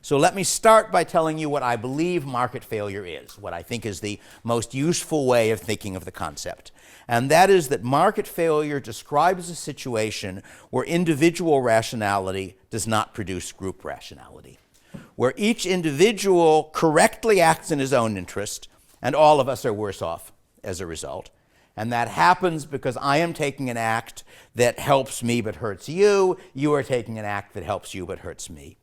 So let me start by telling you what I believe market failure is, what I think is the most useful way of thinking of the concept. And that is that market failure describes a situation where individual rationality does not produce group rationality, where each individual correctly acts in his own interest, and all of us are worse off as a result. And that happens because I am taking an act that helps me but hurts you. You are taking an act that helps you but hurts me.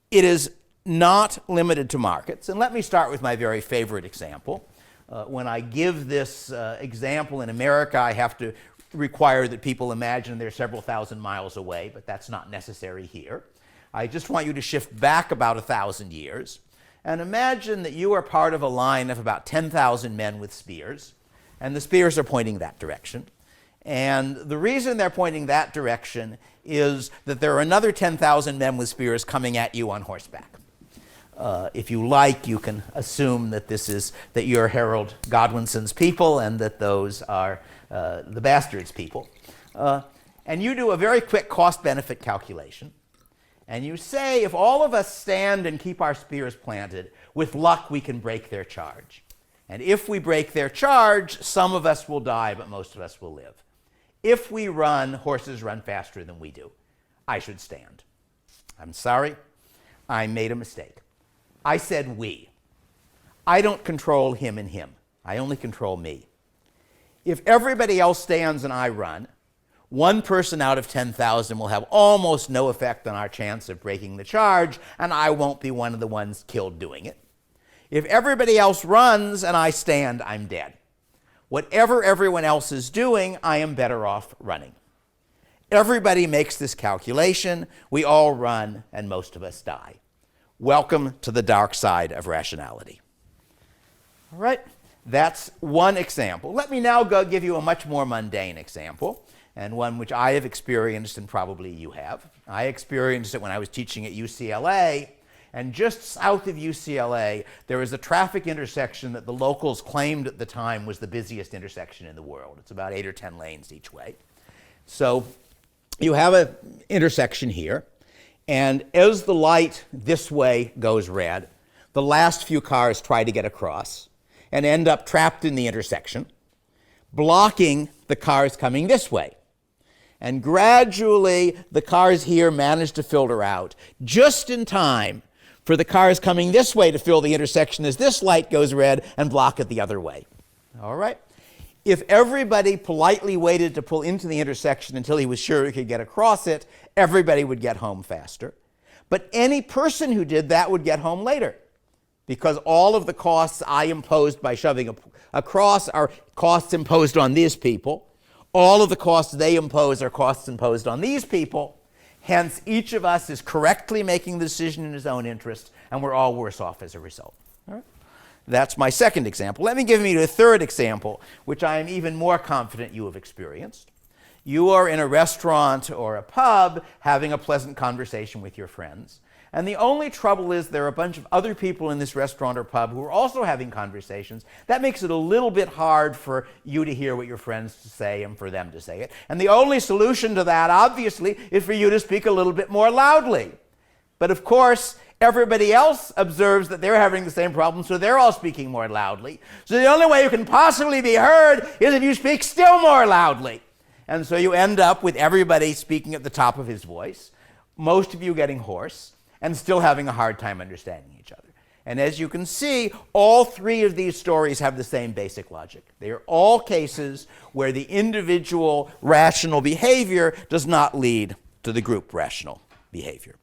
It is not limited to markets. And let me start with my very favorite example. When I give this example in America, I have to require that people imagine they're several thousand miles away, but that's not necessary here. I just want you to shift back about 1,000 years and imagine that you are part of a line of about 10,000 men with spears, and the spears are pointing that direction. And the reason they're pointing that direction is that there are another 10,000 men with spears coming at you on horseback. If you like, you can assume that that you're Harold Godwinson's people and that those are the Bastard's people. And you do a very quick cost-benefit calculation. And you say, if all of us stand and keep our spears planted, with luck we can break their charge. And if we break their charge, some of us will die, but most of us will live. If we run, horses run faster than we do. I should stand. I'm sorry, I made a mistake. I said we. I don't control him and him. I only control me. If everybody else stands and I run, one person out of 10,000 will have almost no effect on our chance of breaking the charge, and I won't be one of the ones killed doing it. If everybody else runs and I stand, I'm dead. Whatever everyone else is doing, I am better off running. Everybody makes this calculation. We all run, and most of us die. Welcome to the dark side of rationality. All right, that's one example. Let me now go give you a much more mundane example, and one which I have experienced and probably you have. I experienced it when I was teaching at UCLA, and just south of UCLA, there is a traffic intersection that the locals claimed at the time was the busiest intersection in the world. It's about 8 or 10 lanes each way. So you have an intersection here, and as the light this way goes red, the last few cars try to get across and end up trapped in the intersection, blocking the cars coming this way. And gradually, the cars here manage to filter out just in time for the cars coming this way to fill the intersection as this light goes red and block it the other way. All right? If everybody politely waited to pull into the intersection until he was sure he could get across it, everybody would get home faster. But any person who did that would get home later, because all of the costs I imposed by shoving across are costs imposed on these people. All of the costs they impose are costs imposed on these people. Hence, each of us is correctly making the decision in his own interest, and we're all worse off as a result. All right? That's my second example. Let me give you a third example, which I am even more confident you have experienced. You are in a restaurant or a pub having a pleasant conversation with your friends. And the only trouble is there are a bunch of other people in this restaurant or pub who are also having conversations. That makes it a little bit hard for you to hear what your friends say and for them to say it. And the only solution to that, obviously, is for you to speak a little bit more loudly. But of course, everybody else observes that they're having the same problem, so they're all speaking more loudly. So the only way you can possibly be heard is if you speak still more loudly. And so you end up with everybody speaking at the top of his voice, most of you getting hoarse, and still having a hard time understanding each other. And as you can see, all three of these stories have the same basic logic. They are all cases where the individual rational behavior does not lead to the group rational behavior.